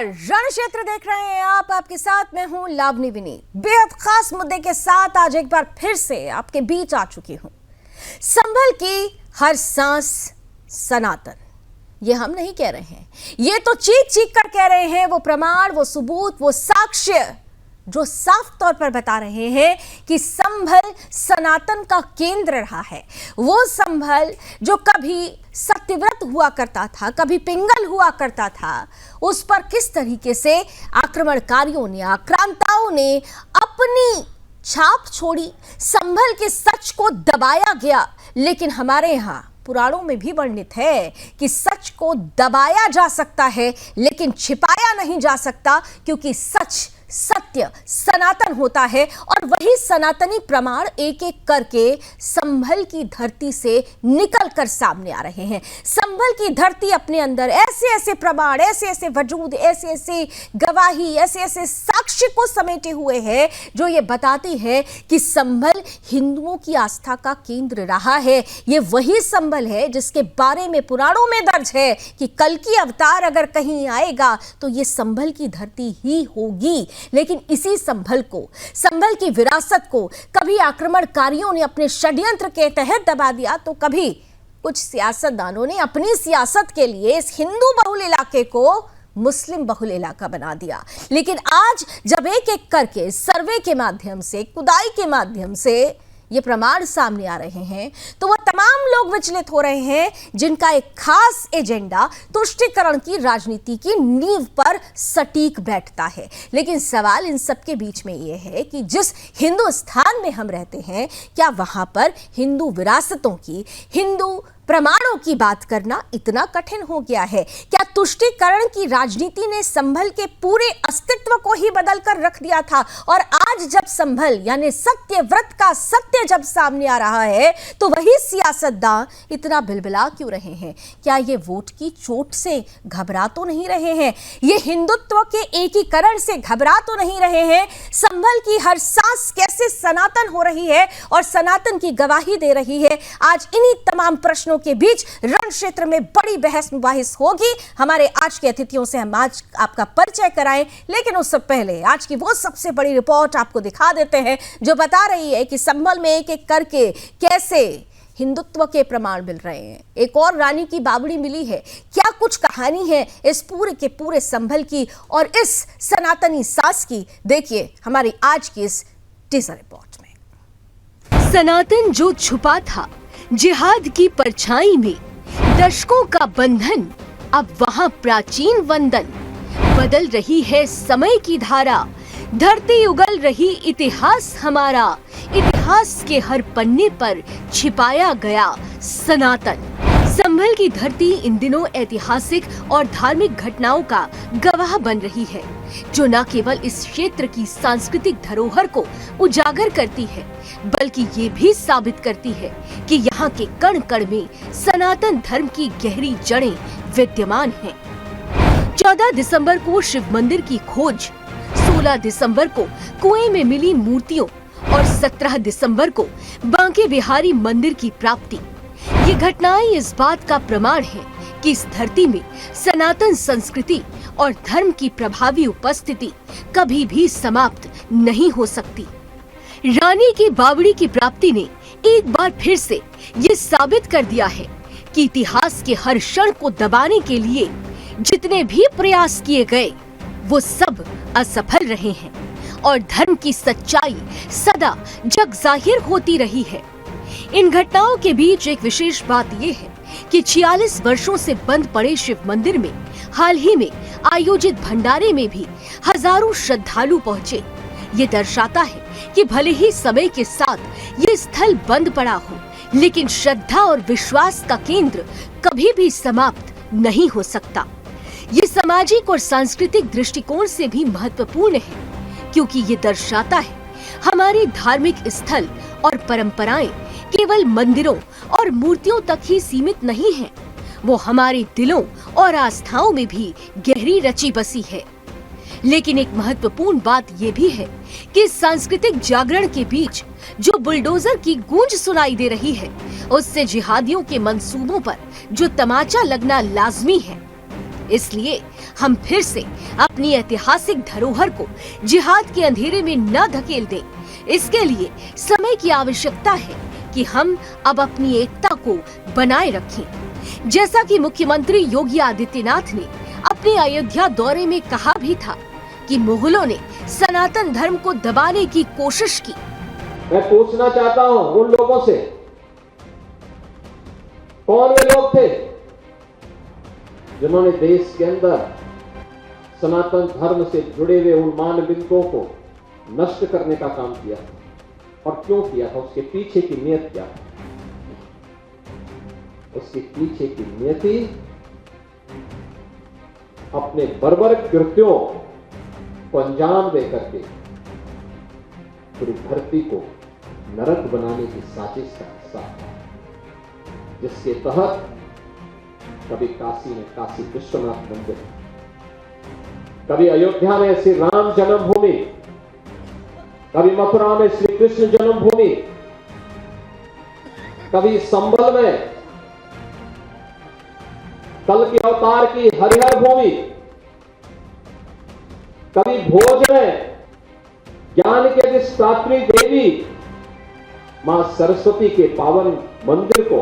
नमस्कार, रण क्षेत्र देख रहे हैं आप। आपके साथ मैं हूं लावनी विनीत। बेहद खास मुद्दे के साथ आज एक बार फिर से आपके बीच आ चुकी हूं। संभल की हर सांस सनातन, ये हम नहीं कह रहे हैं, ये तो चीख चीख कर कह रहे हैं वो प्रमाण, वो सबूत, वो साक्ष्य जो साफ तौर पर बता रहे हैं कि संभल सनातन का केंद्र रहा है। वो संभल जो कभी सत्यव्रत हुआ करता था, कभी पिंगल हुआ करता था, उस पर किस तरीके से आक्रमणकारियों ने, आक्रांताओं ने अपनी छाप छोड़ी। संभल के सच को दबाया गया, लेकिन हमारे यहाँ पुराणों में भी वर्णित है कि सच को दबाया जा सकता है लेकिन छिपाया नहीं जा सकता, क्योंकि सच, सत्य सनातन होता है। और वही सनातनी प्रमाण एक एक करके संभल की धरती से निकल कर सामने आ रहे हैं। संभल की धरती अपने अंदर ऐसे ऐसे प्रमाण, ऐसे ऐसे वजूद, ऐसे ऐसे गवाही, ऐसे ऐसे साक्ष्य को समेटे हुए है जो ये बताती है कि संभल हिंदुओं की आस्था का केंद्र रहा है। ये वही संभल है जिसके बारे में पुराणों में दर्ज है कि कल की अवतार अगर कहीं आएगा तो ये संभल की धरती ही होगी। लेकिन इसी संभल को, संभल की विरासत को कभी आक्रमणकारियों ने अपने षड्यंत्र के तहत दबा दिया, तो कभी कुछ सियासतदानों ने अपनी सियासत के लिए इस हिंदू बहुल इलाके को मुस्लिम बहुल इलाका बना दिया। लेकिन आज जब एक एक करके सर्वे के माध्यम से, खुदाई के माध्यम से ये प्रमाण सामने आ रहे हैं, तो वह तमाम लोग विचलित हो रहे हैं जिनका एक खास एजेंडा तुष्टीकरण की राजनीति की नींव पर सटीक बैठता है। लेकिन सवाल इन सब के बीच में यह है कि जिस हिंदुस्तान में हम रहते हैं, क्या वहां पर हिंदू विरासतों की, हिंदू प्रमाणों की बात करना इतना कठिन हो गया है? क्या तुष्टीकरण की राजनीति ने संभल के पूरे अस्तित्व को ही बदल कर रख दिया था? और आज जब संभल यानी सत्यव्रत का सत्य जब सामने आ रहा है, तो वही सियासतदान इतना बिलबिला क्यों रहे हैं? क्या ये वोट की चोट से घबरा तो नहीं रहे हैं? ये हिंदुत्व के एकीकरण से घबरा तो नहीं रहे हैं? संभल की हर सांस कैसे सनातन हो रही है और सनातन की गवाही दे रही है? आज इन्हीं तमाम प्रश्नों के बीच रण क्षेत्र में बड़ी बहस मुबाहिस होगी। हमारे आज के अतिथियों से हम आज आपका परिचय कराएं, लेकिन उससे पहले आज की वो सबसे बड़ी रिपोर्ट आपको दिखा देते हैं जो बता रही है कि संभल में एक एक करके कैसे हिंदुत्व के प्रमाण मिल रहे हैं। एक और रानी की बावड़ी मिली है। क्या कुछ कहानी है इस पूरे के पूरे संभल की और इस सनातनी सास की, देखिए हमारी आज की इस टीजर रिपोर्ट में। सनातन जो छुपा था जिहाद की परछाई में, दशकों का बंधन, अब वहाँ प्राचीन वंदन। बदल रही है समय की धारा, धरती उगल रही इतिहास हमारा। इतिहास के हर पन्ने पर छिपाया गया सनातन। संभल की धरती इन दिनों ऐतिहासिक और धार्मिक घटनाओं का गवाह बन रही है, जो न केवल इस क्षेत्र की सांस्कृतिक धरोहर को उजागर करती है, बल्कि ये भी साबित करती है कि यहाँ के कण कण में सनातन धर्म की गहरी जड़ें विद्यमान हैं। 14 दिसंबर को शिव मंदिर की खोज, 16 दिसंबर को कुएं में मिली मूर्तियों और 17 दिसंबर को बांके बिहारी मंदिर की प्राप्ति। ये घटनाएं इस बात का प्रमाण है कि इस धरती में सनातन संस्कृति और धर्म की प्रभावी उपस्थिति कभी भी समाप्त नहीं हो सकती। रानी की बावड़ी की प्राप्ति ने एक बार फिर से ये साबित कर दिया है कि इतिहास के हर क्षण को दबाने के लिए जितने भी प्रयास किए गए, वो सब असफल रहे हैं और धर्म की सच्चाई सदा जग जाहिर होती रही है। इन घटनाओं के बीच एक विशेष बात यह है कि 46 वर्षों से बंद पड़े शिव मंदिर में हाल ही में आयोजित भंडारे में भी हजारों श्रद्धालु पहुंचे। ये दर्शाता है कि भले ही समय के साथ ये स्थल बंद पड़ा हो, लेकिन श्रद्धा और विश्वास का केंद्र कभी भी समाप्त नहीं हो सकता। ये सामाजिक और सांस्कृतिक दृष्टिकोण से भी महत्वपूर्ण है, क्योंकि ये दर्शाता है हमारे धार्मिक स्थल और परंपराएं केवल मंदिरों और मूर्तियों तक ही सीमित नहीं हैं, वो हमारे दिलों और आस्थाओं में भी गहरी रची बसी है। लेकिन एक महत्वपूर्ण बात ये भी है कि सांस्कृतिक जागरण के बीच जो बुलडोजर की गूंज सुनाई दे रही है, उससे जिहादियों के मंसूबों पर जो तमाचा लगना लाजमी है। इसलिए हम फिर से अपनी ऐतिहासिक धरोहर को जिहाद के अंधेरे में न धकेल दें। इसके लिए समय की आवश्यकता है कि हम अब अपनी एकता को बनाए रखें। जैसा कि मुख्यमंत्री योगी आदित्यनाथ ने अपने अयोध्या दौरे में कहा भी था कि मुगलों ने सनातन धर्म को दबाने की कोशिश की। मैं पूछना चाहता हूं उन लोगों से, कौन वे लोग थे जिन्होंने देश के अंदर सनातन धर्म से जुड़े हुए उन मानबिंदुओं को नष्ट करने का काम किया और क्यों किया था? उसके पीछे की नीयत क्या है? उसके पीछे की नियति अपने बर्बर कृत्यों को अंजाम देकर के पूरी धरती को नरक बनाने की साजिश का हिस्सा था, जिसके तहत कभी काशी में काशी विश्वनाथ मंदिर, कभी अयोध्या में श्री राम जन्मभूमि, कभी मथुरा में श्री कृष्ण जन्मभूमि, कभी संभल में कल के अवतार की हरिहर भूमि, कभी भोज में ज्ञान के अधिष्ठात्री देवी मां सरस्वती के पावन मंदिर को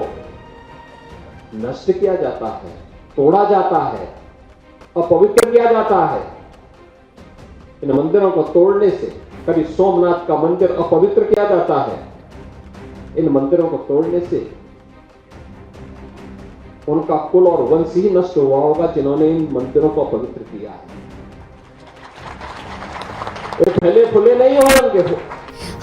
नष्ट किया जाता है, तोड़ा जाता है, अपवित्र किया जाता है। इन मंदिरों को तोड़ने से कभी सोमनाथ का मंदिर अपवित्र किया जाता है। इन मंदिरों को तोड़ने से उनका कुल और वंश ही नष्ट हुआ होगा जिन्होंने इन मंदिरों को अपवित्र किया है। वो फैले फुले नहीं होंगे।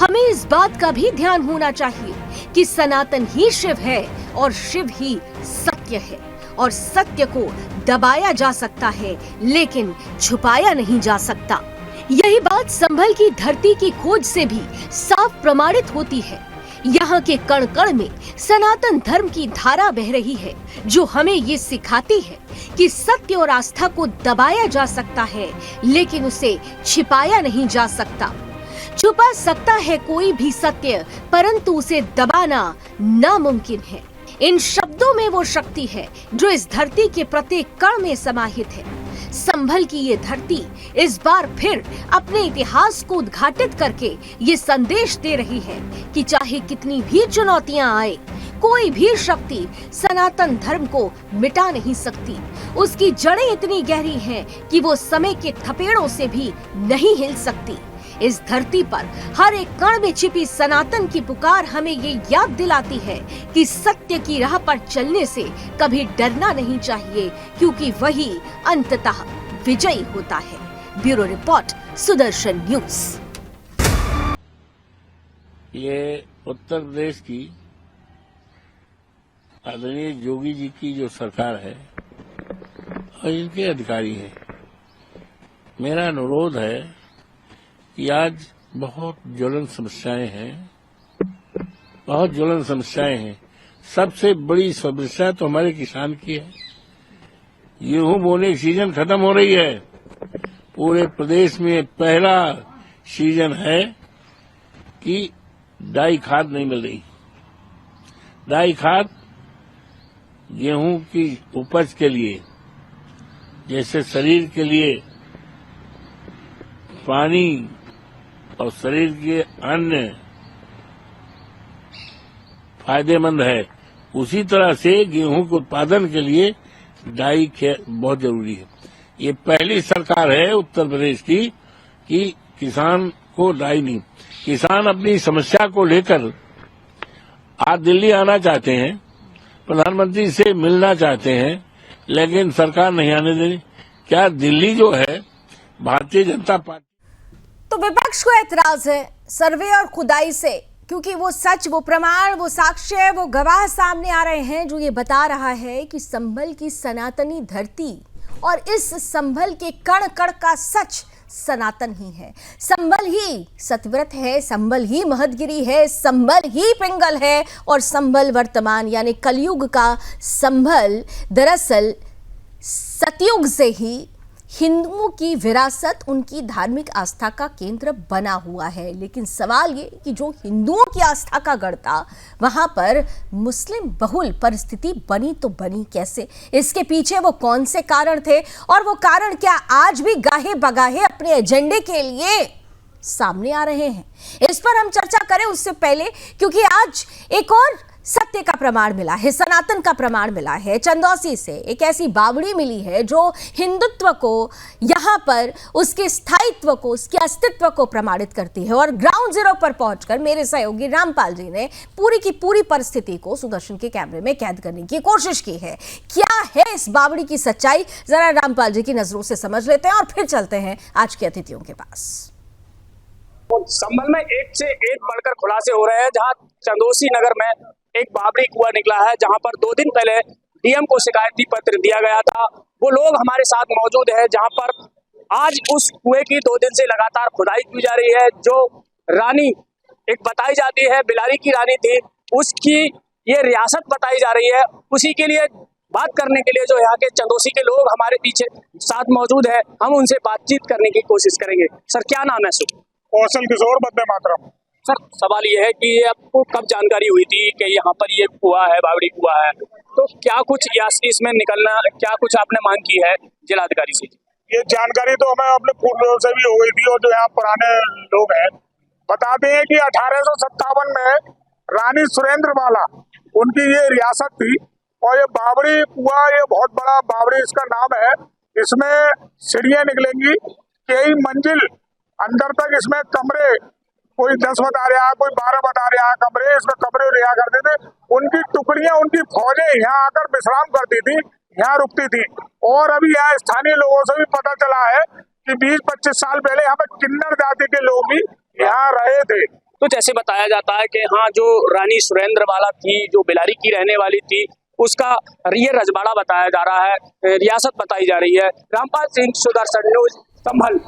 हमें इस बात का भी ध्यान होना चाहिए कि सनातन ही शिव है और शिव ही सत्य है, और सत्य को दबाया जा सकता है लेकिन छुपाया नहीं जा सकता। यही बात संभल की धरती की खोज से भी साफ प्रमाणित होती है। यहाँ के कण कण में सनातन धर्म की धारा बह रही है, जो हमें ये सिखाती है कि सत्य और आस्था को दबाया जा सकता है लेकिन उसे छिपाया नहीं जा सकता। छुपा सकता है कोई भी सत्य, परंतु उसे दबाना नामुमकिन है। इन शब्दों में वो शक्ति है जो इस धरती के प्रत्येक कण में समाहित है। संभल की ये धरती इस बार फिर अपने इतिहास को उद्घाटित करके ये संदेश दे रही है कि चाहे कितनी भी चुनौतियां आए, कोई भी शक्ति सनातन धर्म को मिटा नहीं सकती। उसकी जड़ें इतनी गहरी हैं कि वो समय के थपेड़ों से भी नहीं हिल सकती। इस धरती पर हर एक कण में छिपी सनातन की पुकार हमें ये याद दिलाती है कि सत्य की राह पर चलने से कभी डरना नहीं चाहिए, क्योंकि वही अंततः विजयी होता है। Bureau report, Sudarshan news. ये उत्तर प्रदेश की आदरणीय योगी जी की जो सरकार है और इनके अधिकारी हैं, मेरा अनुरोध है कि आज बहुत ज्वलन समस्याएं हैं, बहुत ज्वलन समस्याएं हैं। सबसे बड़ी समस्या तो हमारे किसान की है। गेहूं बोने की सीजन खत्म हो रही है। पूरे प्रदेश में पहला सीजन है कि डाई खाद नहीं मिल रही। डाई खाद गेहूं की उपज के लिए, जैसे शरीर के लिए पानी और शरीर के अन्य फायदेमंद है, उसी तरह से गेहूं के उत्पादन के लिए डाई बहुत जरूरी है। ये पहली सरकार है उत्तर प्रदेश की कि किसान को डाई नहीं। किसान अपनी समस्या को लेकर आज दिल्ली आना चाहते हैं, प्रधानमंत्री से मिलना चाहते हैं, लेकिन सरकार नहीं आने दे रही। क्या दिल्ली जो है भारतीय जनता पार्टी, तो विपक्ष को एतराज है सर्वे और खुदाई से, क्योंकि वो सच, वो प्रमाण, वो साक्ष्य, वो गवाह सामने आ रहे हैं जो ये बता रहा है कि संभल की सनातनी धरती और इस संभल के कण कण का सच सनातन ही है। संभल ही सतव्रत है, संभल ही महदगिरी है, संभल ही पिंगल है, और संभल वर्तमान यानी कलयुग का संभल दरअसल सतयुग से ही हिंदुओं की विरासत उनकी धार्मिक आस्था का केंद्र बना हुआ है, लेकिन सवाल ये कि जो हिंदुओं की आस्था का गढ़ था वहां पर मुस्लिम बहुल परिस्थिति बनी तो बनी कैसे? इसके पीछे वो कौन से कारण थे और वो कारण क्या आज भी गाहे बगाहे अपने एजेंडे के लिए सामने आ रहे हैं? इस पर हम चर्चा करें उससे पहले, क्योंकि आज एक और सत्य का प्रमाण मिला है, सनातन का प्रमाण मिला है। चंदौसी से एक ऐसी बावड़ी मिली है जो हिंदुत्व को, यहाँ पर उसके स्थायित्व को, उसके अस्तित्व को प्रमाणित करती है। और ग्राउंड जीरो पर पहुंचकर मेरे सहयोगी रामपाल जी ने पूरी की पूरी परिस्थिति को सुदर्शन के कैमरे में कैद करने की कोशिश की है। क्या है इस बावड़ी की सच्चाई, जरा रामपाल जी की नजरों से समझ लेते हैं और फिर चलते हैं आज के अतिथियों के पास। संभल में एक से एक बढ़कर खुलासे हो रहे हैं, जहां चंदौसी नगर में एक बाबरी कुआं निकला है, जहां पर 2 दिन पहले डीएम को शिकायती पत्र दिया गया था। वो लोग हमारे साथ मौजूद है, जहां पर आज उस कुएं की 2 दिन से लगातार खुदाई की जा रही है। जो रानी एक बताई जाती है, बिलारी की रानी थी, उसकी ये रियासत बताई जा रही है। उसी के लिए बात करने के लिए जो यहाँ के चंदौसी के लोग हमारे पीछे साथ मौजूद है, हम उनसे बातचीत करने की कोशिश करेंगे। सर, क्या नाम है? कौशल किशोर, वंदे मातरम। सर, सवाल ये है कि आपको कब जानकारी हुई थी कि यहाँ पर ये कुआं है, बावड़ी कुआं है, तो क्या कुछ इसमें निकलना, क्या कुछ आपने मांग की है जिलाधिकारी से? ये जानकारी तो हमें अपने पूर्वजों से भी हो गई थी, और जो यहाँ पुराने लोग हैं बताते हैं कि 1857 में रानी सुरेंद्रबाला उनकी ये रियासत थी, और ये बावड़ी कुआं, ये बहुत बड़ा बावड़ी इसका नाम है। इसमें सीढ़ियां निकलेंगी, कई मंजिल अंदर तक, इसमें कमरे, कोई 10 बता रहा है, कोई 12 बता रहा है कमरे, इसमें कमरे रिहा करते थे। उनकी टुकड़ियां, उनकी फौजें यहाँ आकर विश्राम करती थी, यहाँ रुकती थी। और अभी यहाँ स्थानीय लोगों से भी पता चला है कि 20-25 साल पहले यहाँ पे किन्नर जाति के लोग भी यहाँ रहे थे। तो जैसे बताया जाता है कि हाँ, जो रानी सुरेंद्रबाला थी, जो बिलारी की रहने वाली थी, उसका ये रजवाड़ा बताया जा रहा है, रियासत बताई जा रही है। रामपाल सिंह, सुदर्शन न्यूज, संभल।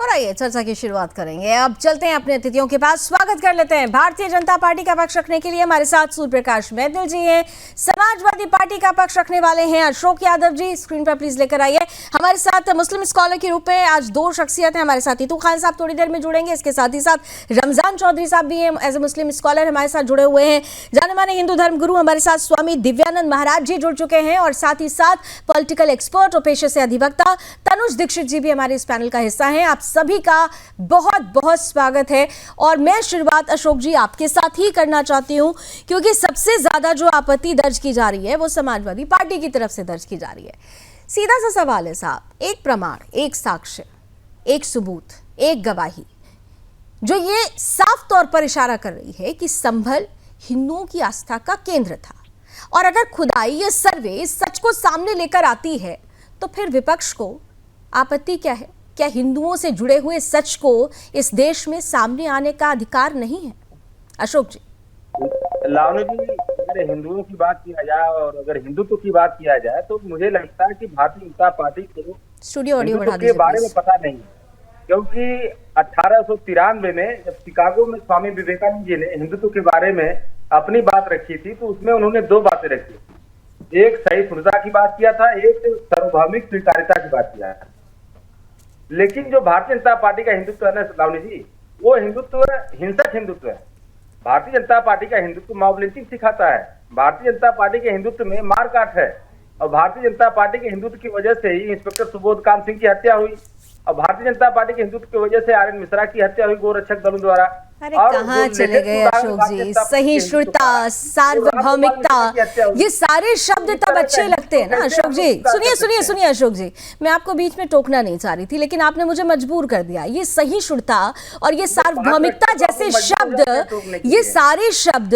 और आइए चर्चा की शुरुआत करेंगे। अब चलते हैं अपने अतिथियों के पास। स्वागत कर लेते हैं भारतीय जनता पार्टी का पक्ष रखने के लिए हमारे साथ सूर्य प्रकाश मैथिल जी हैं। समाजवादी पार्टी का पक्ष रखने वाले हैं अशोक यादव जी, स्क्रीन पर प्लीज लेकर आइए। हमारे साथ मुस्लिम स्कॉलर के रूप में आज 2 शख्सियत हैं, हमारे साथ हितू खान साहब थोड़ी देर में जुड़ेंगे। इसके साथ ही साथ रमजान चौधरी साहब भी हैं, एज ए मुस्लिम स्कॉलर हमारे साथ जुड़े हुए हैं। जाने माने हिंदू धर्म गुरु हमारे साथ स्वामी दिव्यानंद महाराज जी जुड़ चुके हैं, और साथ ही साथ पॉलिटिकल एक्सपर्ट और पेशे से अधिवक्ता तनुज दीक्षित जी भी हमारे इस पैनल का हिस्सा हैं। आप सभी का बहुत बहुत स्वागत है। और मैं शुरुआत अशोक जी आपके साथ ही करना चाहती हूं, क्योंकि सबसे ज्यादा जो आपत्ति दर्ज की जा रही है वो समाजवादी पार्टी की तरफ से दर्ज की जा रही है। सीधा सा सवाल है साहब, एक प्रमाण, एक साक्ष्य, एक सबूत, एक गवाही जो ये साफ तौर पर इशारा कर रही है कि संभल हिंदुओं की आस्था का केंद्र था, और अगर खुदाई, ये सर्वे इस सच को सामने लेकर आती है तो फिर विपक्ष को आपत्ति क्या है? क्या हिंदुओं से जुड़े हुए सच को इस देश में सामने आने का अधिकार नहीं है? अशोक जी। लावनी जी, अगर हिंदुओं की बात किया जाए और अगर हिंदुत्व की बात किया जाए तो मुझे लगता है कि भारतीय जनता पार्टी को स्टूडियो ऑडियो बढ़ा के बारे में पता नहीं है, क्योंकि 1893 में जब शिकागो में स्वामी विवेकानंद जी ने हिंदुत्व के बारे में अपनी बात रखी थी, तो उसमें उन्होंने 2 बातें रखी। एक सहिष्णुता की बात किया था, एक सार्वभौमिक स्वीकार्यता की बात किया था। लेकिन जो भारतीय जनता पार्टी का हिंदुत्व है ना लावनी जी, वो हिंदुत्व हिंसक हिंदुत्व है। भारतीय जनता पार्टी का हिंदुत्व मॉब लिंचिंग सिखाता है। भारतीय जनता पार्टी के हिंदुत्व में मारकाट है, और भारतीय जनता पार्टी के हिंदुत्व की वजह से ही इंस्पेक्टर सुबोध कांत सिंह की हत्या हुई, और भारतीय जनता पार्टी के हिंदुत्व की वजह से आर.एन. मिश्रा की हत्या हुई गोरक्षक दलों द्वारा। अरे कहाँ चले गए अशोक जी? सहिष्णुता, सार्वभौमिकता, ये सारे शब्द तब अच्छे लगते हैं ना अशोक जी। सुनिए अशोक जी, मैं आपको बीच में टोकना नहीं चाह रही थी, लेकिन आपने मुझे मजबूर कर दिया। ये सहिष्णुता और ये सार्वभौमिकता जैसे शब्द, ये सारे शब्द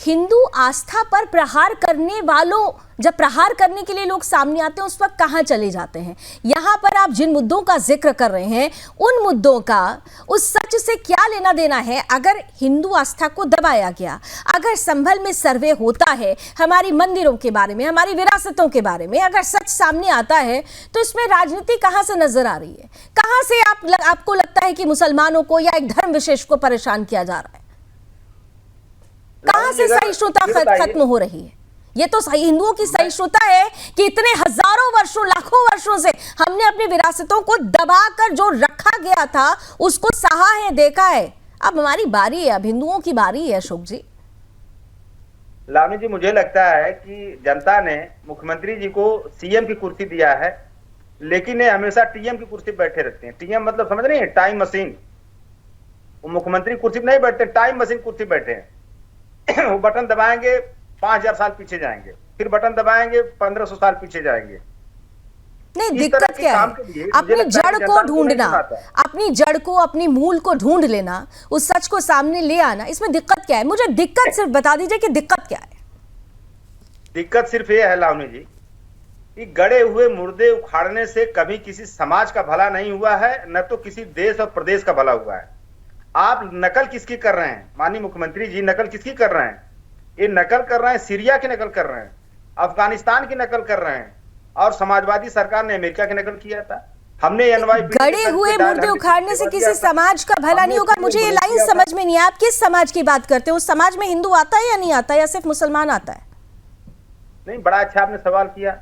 हिंदू आस्था पर प्रहार करने वालों, जब प्रहार करने के लिए लोग सामने आते हैं उस वक्त कहां चले जाते हैं? यहां पर आप जिन मुद्दों का जिक्र कर रहे हैं, उन मुद्दों का उस सच से क्या लेना देना है? अगर हिंदू आस्था को दबाया गया, अगर संभल में सर्वे होता है हमारी मंदिरों के बारे में, हमारी विरासतों के बारे में, अगर सच सामने आता है, तो इसमें राजनीति कहां से नजर आ रही है? कहां से आपको लगता है कि मुसलमानों को या एक धर्म विशेष को परेशान किया जा रहा है? कहां से सहिष्णुता खत्म हो रही है? ये तो हिंदुओं की सहिष्णुता है कि इतने हजारों वर्षों, लाखों वर्षों से हमने अपनी विरासतों को दबाकर जो रखा गया था उसको सहा है, देखा है। अब हमारी बारी है, अब हिंदुओं की बारी है। अशोक जी, लावनी जी, मुझे लगता है कि जनता ने मुख्यमंत्री जी को सीएम की कुर्सी दिया है, लेकिन ये हमेशा टीएम की कुर्सी पे बैठे रहते हैं। टीएम मतलब समझ रहे हैं, टाइम मशीन। वो मुख्यमंत्री कुर्सी पे नहीं बैठते, टाइम मशीन कुर्सी पे बैठे हैं। वो बटन दबाएंगे 5000 साल पीछे जाएंगे, फिर बटन दबाएंगे 1500 साल पीछे जाएंगे। नहीं, दिक्कत क्या है? अपनी जड़ को ढूंढना, अपनी जड़ को, अपनी मूल को ढूंढ लेना, उस सच को सामने ले आना, इसमें दिक्कत क्या है? मुझे दिक्कत सिर्फ बता दीजिए कि दिक्कत क्या है। दिक्कत सिर्फ ये है लावनी जी कि गड़े हुए मुर्दे उखाड़ने से कभी किसी समाज का भला नहीं हुआ है, न तो किसी देश और प्रदेश का भला हुआ है। आप नकल किसकी कर रहे हैं? माननीय मुख्यमंत्री जी नकल किसकी कर रहे हैं? ये नकल कर रहे हैं, सीरिया की नकल कर रहे हैं, अफगानिस्तान की नकल कर रहे हैं, और समाजवादी सरकार ने अमेरिका की नकल किया था। हमने गड़े हुए मुर्दे उखाड़ने से किसी समाज का भला नहीं होगा। मुझे ये लाइन समझ में नहीं है, आप किस समाज की बात करते हो? उस समाज में हिंदू आता है या नहीं आता, या सिर्फ मुसलमान आता है? नहीं, बड़ा अच्छा आपने सवाल किया।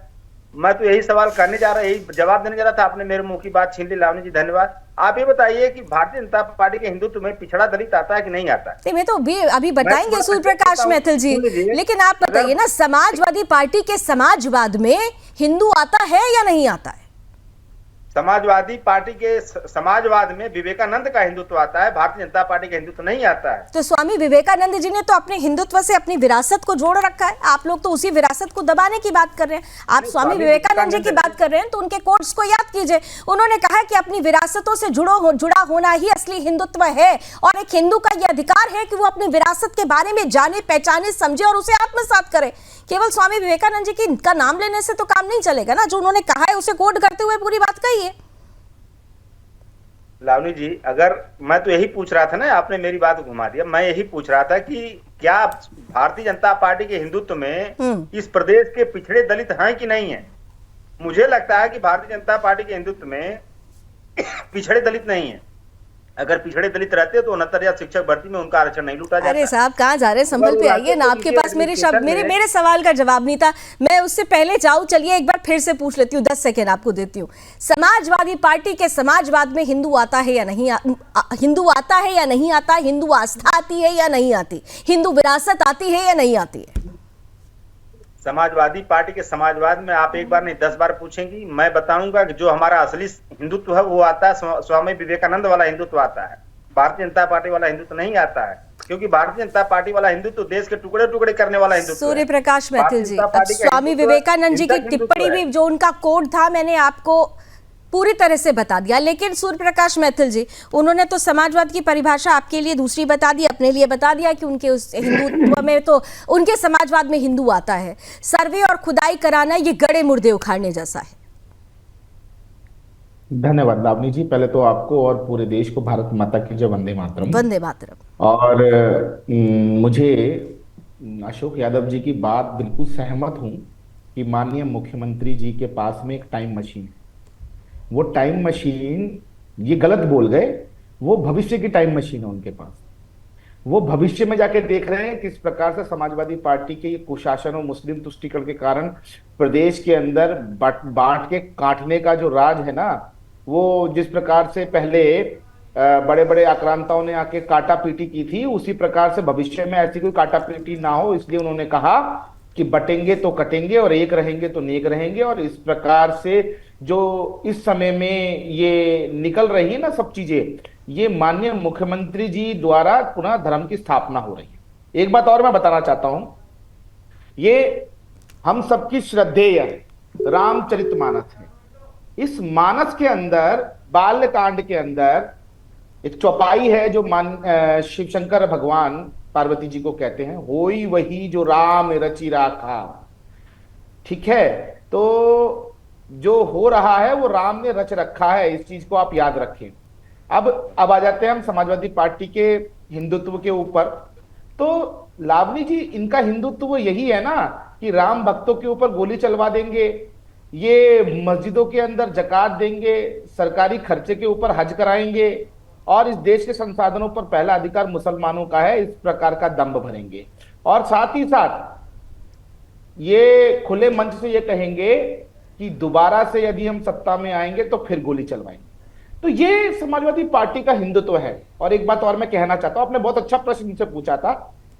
मैं तो यही सवाल करने जा रहा, यही जवाब देने जा रहा था, आपने मेरे मुंह की बात छीन ली। लावनी जी धन्यवाद। आप ये बताइए कि भारतीय जनता पार्टी के हिंदुत्व में पिछड़ा दलित आता है कि नहीं आता है? नहीं, मैं तो अभी बताएंगे सूर्य प्रकाश मैथिल जी, लेकिन आप बताइए ना, समाजवादी पार्टी के समाजवाद में हिंदू आता है या नहीं आता है? समाजवादी पार्टी के समाजवाद में विवेकानंद का हिंदुत्व आता है, भारतीय जनता पार्टी का हिंदुत्व नहीं आता है। तो स्वामी विवेकानंद जी ने तो अपने हिंदुत्व से अपनी विरासत को जोड़ रखा है। आप लोग तो उसी विरासत को दबाने की बात कर रहे हैं। आप स्वामी विवेकानंद जी की बात कर रहे हैं तो उनके कोट्स को याद कीजिए। उन्होंने कहा कि अपनी विरासतों से जुड़ा होना ही असली हिंदुत्व है, और एक हिंदू का यह अधिकार है कि वो अपनी विरासत के बारे में जाने, पहचाने, समझे और उसे आत्मसात करे। केवल स्वामी विवेकानंद जी का नाम लेने से तो काम नहीं चलेगा ना। जो उन्होंने कहा है उसे कोट करते हुए पूरी बात कही है। लावनी जी, अगर मैं तो यही पूछ रहा था ना, आपने मेरी बात घुमा दिया। मैं यही पूछ रहा था कि क्या भारतीय जनता पार्टी के हिंदुत्व में इस प्रदेश के पिछड़े दलित हैं कि नहीं है? मुझे लगता है कि भारतीय जनता पार्टी के हिंदुत्व में पिछड़े दलित नहीं है। अगर पिछड़े दलित रहते तो 69,000 शिक्षक भर्ती में उनका आरक्षण नहीं लूटा जाता। अरे साहब, कहाँ जा रहे हैं? संभल पे आइए ना। आपके पास मेरे सवाल का जवाब नहीं था। मैं उससे पहले जाऊं, चलिए एक बार फिर से पूछ लेती हूँ, 10 सेकेंड आपको देती हूँ। समाजवादी पार्टी के समाजवाद में हिंदू आता है या नहीं? हिंदू आता है या नहीं आता? हिंदू आस्था आती है या नहीं आती? हिंदू विरासत आती है या नहीं आती है? समाजवादी पार्टी के समाजवाद में आप एक बार नहीं 10 बार पूछेंगी। मैं बताऊंगा कि जो हमारा असली हिंदुत्व है वो आता है, स्वामी विवेकानंद वाला हिंदुत्व आता है। भारतीय जनता पार्टी वाला हिंदुत्व नहीं आता है, क्योंकि भारतीय जनता पार्टी वाला हिंदुत्व देश के टुकड़े टुकड़े करने वाला हिंदुत्व। सूर्य प्रकाश मैथिल जी, स्वामी विवेकानंद जी की टिप्पणी भी, जो उनका कोड था, मैंने आपको पूरी तरह से बता दिया। लेकिन सूर्य प्रकाश मैथिल जी, उन्होंने तो समाजवाद की परिभाषा आपके लिए दूसरी बता दी, अपने लिए बता दिया कि उनके उस हिंदुत्व में तो उनके समाजवाद में हिंदू आता है। सर्वे और खुदाई कराना ये गड़े मुर्दे उखाड़ने जैसा है। धन्यवाद लावनी जी। पहले तो आपको और पूरे देश को भारत माता की जय, वंदे मातरम। वंदे मातरम। और मुझे अशोक यादव जी की बात बिल्कुल सहमत हूं कि माननीय मुख्यमंत्री जी के पास में एक टाइम मशीन है। वो टाइम मशीन, ये गलत बोल गए, वो भविष्य की टाइम मशीन है उनके पास। वो भविष्य में जाके देख रहे हैं किस प्रकार से समाजवादी पार्टी के कुशासन और मुस्लिम तुष्टीकरण के कारण प्रदेश के अंदर बांट के काटने का जो राज है ना, वो जिस प्रकार से पहले बड़े बड़े आक्रांताओं ने आके काटा पीटी की थी, उसी प्रकार से भविष्य में ऐसी कोई काटा पीटी ना हो, इसलिए उन्होंने कहा कि बटेंगे तो कटेंगे और एक रहेंगे तो नेक रहेंगे। और इस प्रकार से जो इस समय में ये निकल रही है ना सब चीजें, ये माननीय मुख्यमंत्री जी द्वारा पुनः धर्म की स्थापना हो रही है। एक बात और मैं बताना चाहता हूं, ये हम सबकी श्रद्धेय रामचरितमानस है। इस मानस के अंदर, बाल्यकांड के अंदर एक चौपाई है जो शिव शंकर भगवान पार्वती जी को कहते हैं, होई वही जो राम रचि राखा। ठीक है, तो जो हो रहा है वो राम ने रच रखा है, इस चीज को आप याद रखें। अब आ जाते हैं हम समाजवादी पार्टी के हिंदुत्व के ऊपर। तो लावनी जी, इनका हिंदुत्व यही है ना कि राम भक्तों के ऊपर गोली चलवा देंगे, ये मस्जिदों के अंदर जकात देंगे, सरकारी खर्चे के ऊपर हज कराएंगे और इस देश के संसाधनों पर पहला अधिकार मुसलमानों का है, इस प्रकार का दंभ भरेंगे। और साथ ही साथ ये खुले मंच से ये कहेंगे कि दोबारा से यदि हम सत्ता में आएंगे तो फिर गोली चलवाएंगे। तो ये समाजवादी पार्टी का हिंदुत्व है। और एक बात और मैं कहना चाहता हूं, आपने बहुत अच्छा प्रश्न मुझसे पूछा था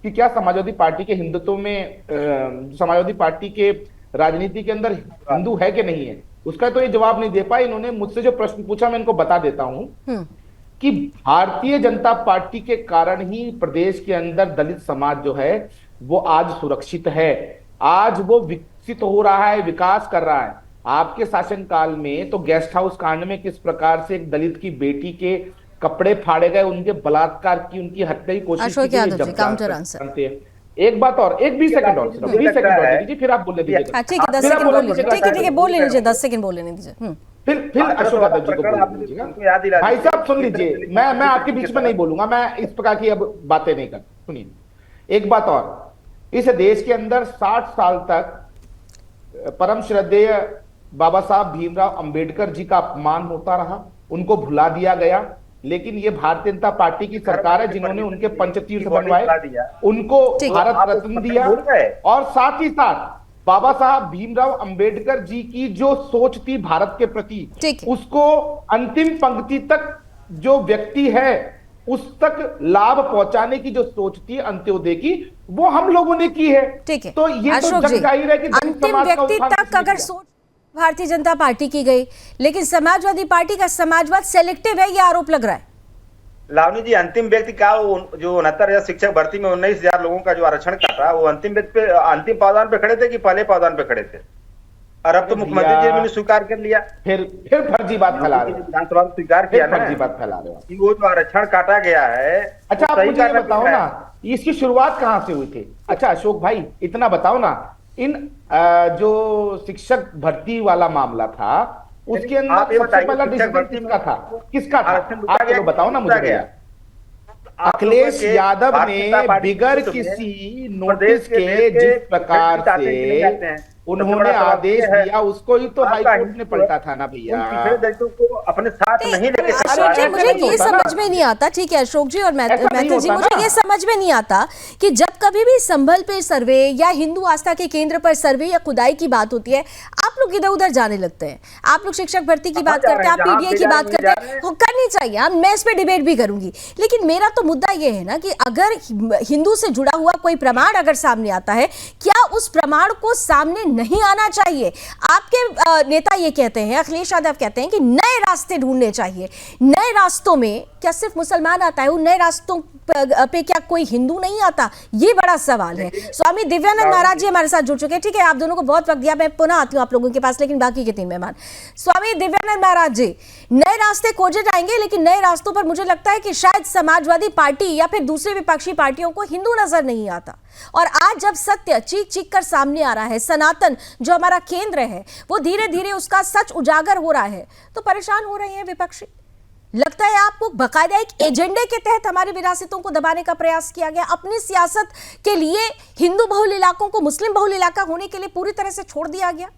कि क्या समाजवादी पार्टी के हिंदुत्व में समाजवादी पार्टी के राजनीति के अंदर हिंदू है कि नहीं है, उसका तो ये जवाब नहीं दे पाए। इन्होंने मुझसे जो प्रश्न पूछा मैं इनको बता देता हूं कि भारतीय जनता पार्टी के कारण ही प्रदेश के अंदर दलित समाज जो है वो आज सुरक्षित है, आज वो विकसित हो रहा है, विकास कर रहा है। आपके शासनकाल में तो गेस्ट हाउस कांड में किस प्रकार से एक दलित की बेटी के कपड़े फाड़े गए, उनके बलात्कार की, उनकी हत्या की कोशिश की गई। एक बात और, एक 20 सेकंड और, 20 सेकंड और दीजिए, फिर आप बोलने दीजिए। ठीक है, 10 सेकंड बोल लीजिए। ठीक है, बोल लीजिए, 10 सेकंड बोल लेने दीजिए। फिर अशोक यादव जी को बोलने दीजिएगा। भाई साहब सुन लीजिए, मैं आपके बीच में नहीं बोलूंगा, मैं इस प्रकार की अब बातें नहीं कर। सुनिए, एक बात और, इस देश के अंदर 60 साल तक परम श्रद्धेय बाबा साहब भीमराव अंबेडकर जी का अपमान होता रहा, उनको भुला दिया गया। लेकिन ये भारतीय जनता पार्टी की सरकार है जिन्होंने उनके पंचतीर्थ बनवाए, उनको भारत रत्न दिया, और साथ ही साथ बाबा साहब भीमराव अंबेडकर जी की जो सोच थी भारत के प्रति, उसको अंतिम पंक्ति तक जो व्यक्ति है उस तक लाभ पहुंचाने की जो सोच थी अंत्योदय की, वो हम लोगों ने की है। ठीक है, तो ये तो जग जाहिर है कि अंतिम व्यक्ति तक अगर सोच भारतीय जनता पार्टी की गई, लेकिन समाजवादी पार्टी का समाजवाद सेलेक्टिव है, ये आरोप लग रहा है। लावनी जी, अंतिम व्यक्ति का जो 69,000 शिक्षक भर्ती में 19,000 लोगों का जो आरक्षण काटा, वो अंतिम व्यक्ति पे, अंतिम पावदान पे खड़े थे कि पहले पावदान पे खड़े थे? और अब तो मुख्यमंत्री जी ने स्वीकार कर लिया, फिर फर्जी बात फैला रहे, विधानसभा में स्वीकार किया ना, फर्जी बात फैला रहे कि वो जो आरक्षण काटा गया है। अच्छा, आप मुझे बताओ ना, इसकी शुरुआत कहां से हुई थी? अच्छा अशोक भाई, इतना बताओ ना, इन जो शिक्षक भर्ती वाला मामला था उसके अंदर सबसे पहला डिसीजन किसका था? आप चलो बताओ ना मुझे। अखिलेश यादव ने बिगर किसी नोटिस के जिस प्रकार से उन्होंने आदेश दिया, उसको ही तो हाईकोर्ट ने पलटा था ना भैया। को अपने साथ नहीं लेके अशोक जी, मुझे ये समझ में नहीं आता, ठीक है अशोक जी और मैथिल जी, मुझे ये समझ में नहीं आता कि जब कभी भी संभल पे सर्वे या हिंदू आस्था के केंद्र पर सर्वे या खुदाई की बात होती है, आप लोग इधर उधर जाने लगते हैं। आप लोग शिक्षक भर्ती की बात करते हैं, आप पीडीए की बात करते हैं, वो करनी चाहिए, मैं इस पे डिबेट भी करूंगी। लेकिन मेरा तो मुद्दा ये है ना कि अगर हिंदू से जुड़ा हुआ कोई प्रमाण अगर सामने आता है, क्या उस प्रमाण को सामने नहीं आना चाहिए? आपके नेता ये कहते हैं, अखिलेश यादव कहते हैं कि नए रास्ते ढूंढने चाहिए। नए रास्तों में क्या सिर्फ मुसलमान आता है? उन नए रास्तों पे क्या कोई हिंदू नहीं आता? ये बड़ा सवाल है। स्वामी दिव्यानंद महाराज जी हमारे साथ जुड़ चुके हैं। ठीक है, आप दोनों को बहुत वक्त दिया, मैं पुनः आती हूँ आप लोगों के पास, लेकिन बाकी के 3 मेहमान। स्वामी दिव्यानंद महाराज जी, नए रास्ते खोजे जाएंगे, लेकिन नए रास्तों पर मुझे लगता है कि शायद समाजवादी पार्टी या फिर दूसरे विपक्षी पार्टियों को हिंदू नजर नहीं आता। और आज जब सत्य चीख चीख कर सामने आ रहा है, सनातन जो हमारा केंद्र है वो धीरे धीरे उसका सच उजागर हो रहा है, तो परेशान हो रहे हैं विपक्षी। लगता है आपको बकायदा एक एजेंडे के तहत हमारी विरासतों को दबाने का प्रयास किया गया, अपनी सियासत के लिए हिंदू बहुल इलाकों को मुस्लिम बहुल इलाका होने के लिए पूरी तरह से छोड़ दिया गया।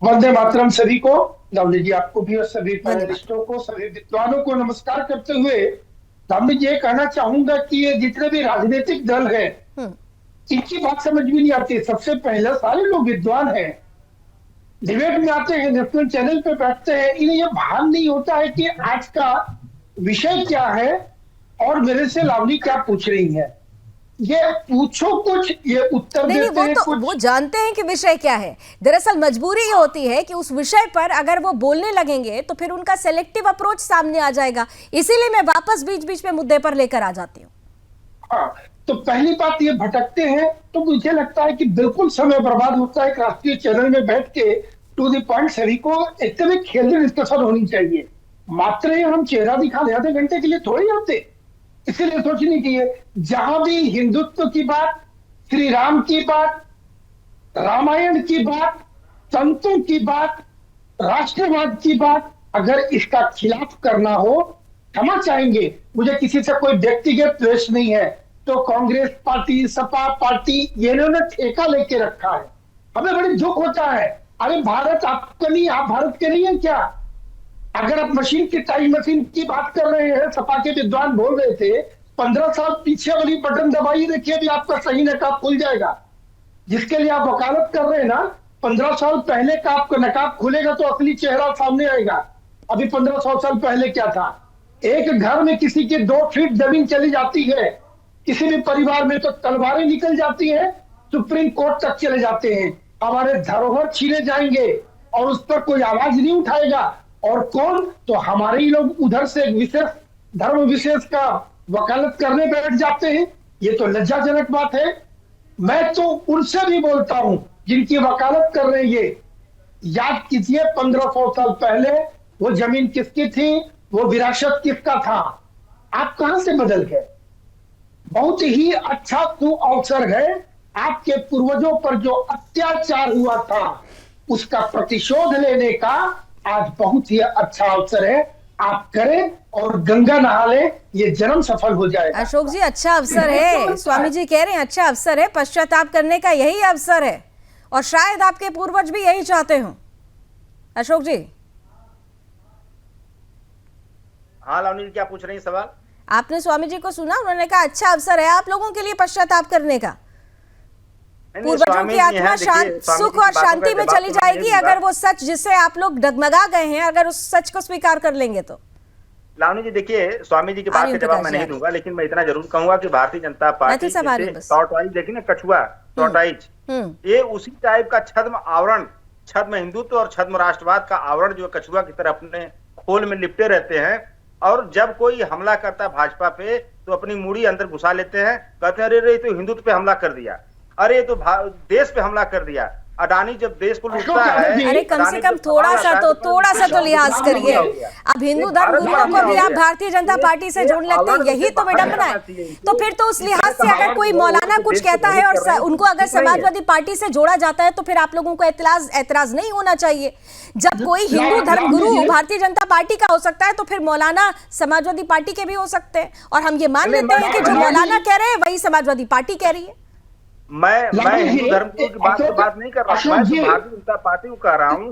वंदे मातरम सभी को, लावनी जी आपको भी और सभी पैनलिस्टों को, सभी विद्वानों को नमस्कार करते हुए लावनी जी ये कहना चाहूंगा कि ये जितने भी राजनीतिक दल है इनकी बात समझ भी नहीं आती। सबसे पहले सारे लोग विद्वान हैं, डिबेट में आते हैं, नेशनल चैनल पे बैठते हैं, इन्हें यह भान नहीं होता है कि आज का विषय क्या है और मेरे से लावनी क्या पूछ रही है। ये पूछो कुछ, ये उत्तर देते हैं कुछ। वो जानते हैं कि विषय क्या है। दरअसल मजबूरी ये होती है कि उस विषय पर अगर वो बोलने लगेंगे तो फिर उनका सेलेक्टिव अप्रोच सामने आ जाएगा, इसीलिए मैं वापस बीच बीच में मुद्दे पर लेकर आ जाती हूँ। हाँ, तो पहली बात ये भटकते हैं, तो मुझे लगता है कि बिल्कुल समय बर्बाद होता है। एक राष्ट्रीय चैनल में बैठ के टू द पॉइंट सभी को एक तरह खेलने डिस्कशन होनी चाहिए। मात्र हम चेहरा दिखाने आधे घंटे के लिए थोड़ी आते, इसीलिए सोचनी चाहिए। जहां भी हिंदुत्व की बात, श्री राम की बात, रामायण की बात, संतों की बात, राष्ट्रवाद की बात, अगर इसका खिलाफ करना हो, क्षमा चाहेंगे, मुझे किसी से कोई व्यक्तिगत द्वेष नहीं है, तो कांग्रेस पार्टी, सपा पार्टी, ये इन्होंने ठेका लेके रखा है। हमें बड़ी दुख होता है। अरे भारत आपका नहीं, आप भारत के नहीं है क्या? अगर आप मशीन की टाइम मशीन की बात कर रहे हैं, सपा के विद्वान बोल रहे थे 15 साल पीछे वाली बटन दबाइए, देखिए अभी आपका सही नकाब खुल जाएगा। जिसके लिए आप वकालत कर रहे हैं ना, 15 साल पहले का आपका नकाब खुलेगा तो असली चेहरा सामने आएगा। अभी 1500 साल पहले क्या था? एक घर में किसी के 2 फीट जमीन चली जाती है, किसी भी परिवार में, तो तलवारें निकल जाती हैं, सुप्रीम कोर्ट तक चले जाते हैं। हमारे धरोहर छीने जाएंगे और उस पर कोई आवाज नहीं उठाएगा। और कौन? तो हमारे ही लोग उधर से एक विशेष धर्म विशेष का वकालत करने बैठ जाते हैं। ये तो लज्जाजनक बात है। मैं तो उनसे भी बोलता हूं जिनकी वकालत कर रहे हैं, ये याद कीजिए 1500 साल पहले वो जमीन किसकी थी, वो विरासत किसका था। आप कहां से बदल गए? बहुत ही अच्छा अवसर है। आपके पूर्वजों पर जो अत्याचार हुआ था उसका प्रतिशोध लेने का आज बहुत ही अच्छा अवसर है। आप करें और गंगा नहा लें, ये जन्म सफल हो जाएगा। अशोक जी, अच्छा अवसर है। स्वामी जी कह रहे हैं अच्छा अवसर है, पश्चाताप करने का यही अवसर है और शायद आपके पूर्वज भी यही चाहते हो। अशोक जी। हाँ लावनी जी, क्या पूछ रही हैं सवाल? आपने स्वामी जी को सुना, उन्होंने कहा अच्छा अवसर है आप लोगों के लिए पश्चाताप करने का। पूर्वजों की आत्मा सुख और शांति में चली जाएगी अगर वो सच जिससे आप लोग डगमगा गए हैं, अगर उस सच को स्वीकार कर लेंगे तो। लावनी जी देखिए, स्वामी जी की बात का जवाब मैं नहीं दूंगा, लेकिन मैं इतना जरूर कहूंगा कि भारतीय जनता पार्टी टॉर्टाइज, देखिए ना कछुआ टॉर्टाइज, ये उसी टाइप का छद्म आवरण, छद्म हिंदुत्व और छद्म राष्ट्रवाद का आवरण जो कछुआ की तरह अपने खोल में लिपटे रहते हैं। और जब कोई हमला करता है भाजपा पे तो अपनी मूड़ी अंदर घुसा लेते हैं, कहते हैं अरे तो हिंदुत्व पे हमला कर दिया, अरे तो देश पे हमला कर दिया। अडानी जब देश को लूटता है, अरे कम से कम थोड़ा सा तो लिहाज करिए। अब हिंदू धर्म गुरुओं को भी आप भारतीय जनता पार्टी से जोड़ने लगते हैं, यही तो विडंबना है। तो फिर तो उस लिहाज से अगर कोई मौलाना कुछ कहता है और उनको अगर समाजवादी पार्टी से जोड़ा जाता है तो फिर आप लोगों को एतराज नहीं होना चाहिए। जब कोई हिंदू धर्म गुरु भारतीय जनता पार्टी का हो सकता है तो फिर मौलाना समाजवादी पार्टी के भी हो सकते हैं, और हम ये मान लेते हैं कि जो मौलाना कह रहे हैं वही समाजवादी पार्टी कह रही है। मैं हिंदू धर्म की बात नहीं कर रहा हूँ, मैं तो भारतीय जनता पार्टी को कह रहा हूँ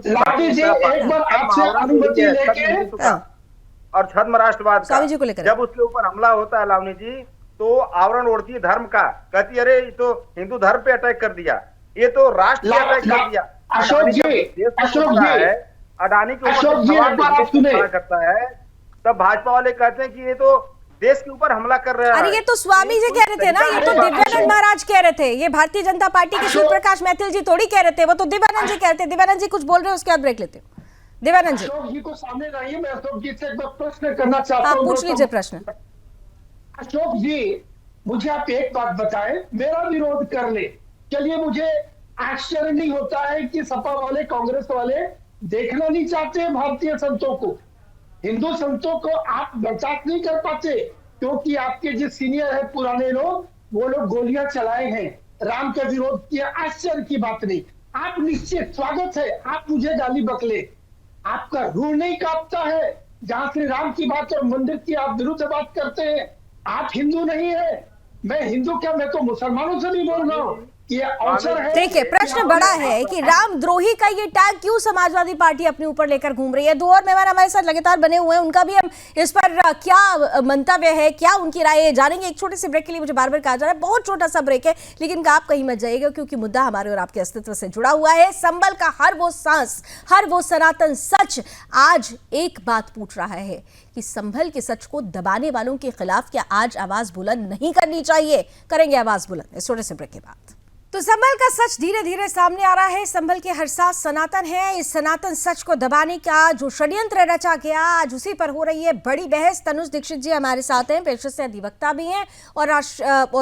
और छद्म राष्ट्रवाद का जब उसके ऊपर हमला होता है लावनी जी, तो आवरण ओढ़ती है धर्म का, कहती है अरे ये तो हिंदू धर्म पे अटैक कर दिया, ये तो राष्ट्र पे अटैक कर दिया। अडानी के ऊपर करता है तब भाजपा वाले कहते हैं कि ये तो देश के ऊपर हमला कर रहा है। अरे ये तो स्वामी जी कह रहे थे ना, ये तो दिव्यानंद महाराज कह रहे थे, ये भारतीय जनता पार्टी के शिव प्रकाश मैथिल जी थोड़ी कह रहे थे, वो तो दिव्यानंद जी कह रहे थे। दिव्यानंद जी कुछ बोल रहे हैं, उसके बाद ब्रेक लेते हो। दिव्यानंद जी, अशोक जी को सामने लाइए, मैं अशोक जी से एक प्रश्न करना चाहता हूं। आप पूछ लीजिए प्रश्न। अशोक जी, मुझे आप एक बात बताएं, मेरा विरोध कर ले, चलिए, मुझे आश्चर्य नहीं होता है कि सपा वाले कांग्रेस वाले देखना नहीं चाहते भारतीय संतों को, हिंदू संतों को आप बर्दाश्त नहीं कर पाते, क्योंकि आपके जो सीनियर है पुराने लोग, वो लोग गोलियां चलाए हैं, राम का विरोध किया, आश्चर्य की बात नहीं। आप निश्चित स्वागत है, आप मुझे गाली बकले, आपका रूह नहीं कांपता है जहां श्री राम की बात और मंदिर की आप विरुद्ध बात करते हैं। आप हिंदू नहीं है, मैं हिंदू क्या, मैं तो मुसलमानों से भी बोल रहा हूँ। देखिए, प्रश्न बड़ा है कि रामद्रोही का ये टैग क्यों समाजवादी पार्टी अपने ऊपर लेकर घूम रही है। दो और मेहमान हमारे साथ लगातार बने हुए हैं, उनका भी हम इस पर क्या मंतव्य है, क्या उनकी राय है, जानेंगे। एक छोटे से ब्रेक के लिए मुझे बार बार कहा जा रहा है, बहुत छोटा सा ब्रेक है, लेकिन आप कहीं मत जाइएगा क्योंकि मुद्दा हमारे और आपके अस्तित्व से जुड़ा हुआ है। संबल का हर वो सांस, हर वो सनातन सच आज एक बात पूछ रहा है कि संभल के सच को दबाने वालों के खिलाफ क्या आज आवाज बुलंद नहीं करनी चाहिए। करेंगे आवाज बुलंद इस छोटे से ब्रेक के बाद। तो संभल का सच धीरे धीरे सामने आ रहा है। संभल के हर सांस सनातन है। इस सनातन सच को दबाने का जो षड्यंत्र रचा गया, आज उसी पर हो रही है बड़ी बहस। तनुज दीक्षित जी हमारे साथ हैं, पेशे से अधिवक्ता भी हैं और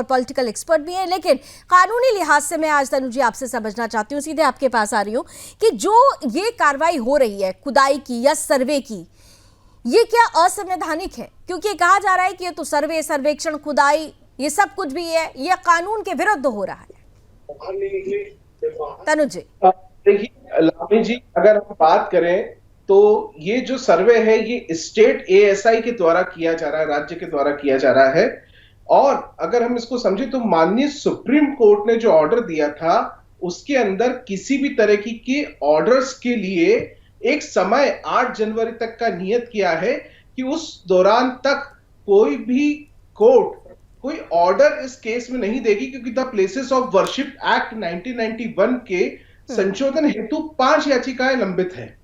पॉलिटिकल एक्सपर्ट भी हैं, लेकिन कानूनी लिहाज से मैं आज तनुज जी आपसे समझना चाहती हूँ, सीधे आपके पास आ रही हूँ कि जो ये कार्रवाई हो रही है खुदाई की या सर्वे की, ये क्या असंवैधानिक है? क्योंकि कहा जा रहा है कि ये तो सर्वे, सर्वेक्षण, खुदाई, ये सब कुछ भी है, ये कानून के विरुद्ध हो रहा है। तनुज जी, देखिए लावनी जी, अगर हम बात करें तो ये जो सर्वे है ये स्टेट एएसआई के द्वारा किया जा रहा है, राज्य के द्वारा किया जा रहा है। और अगर हम इसको समझे तो माननीय सुप्रीम कोर्ट ने जो ऑर्डर दिया था उसके अंदर किसी भी तरह के ऑर्डर्स के लिए एक समय 8 जनवरी तक का नियत किया है कि उस दौरान तक कोई भी कोर्ट कोई ऑर्डर इस केस में नहीं देगी, क्योंकि the places of worship act 1991 के संशोधन हेतु 5 याचिकाएं लंबित हैं।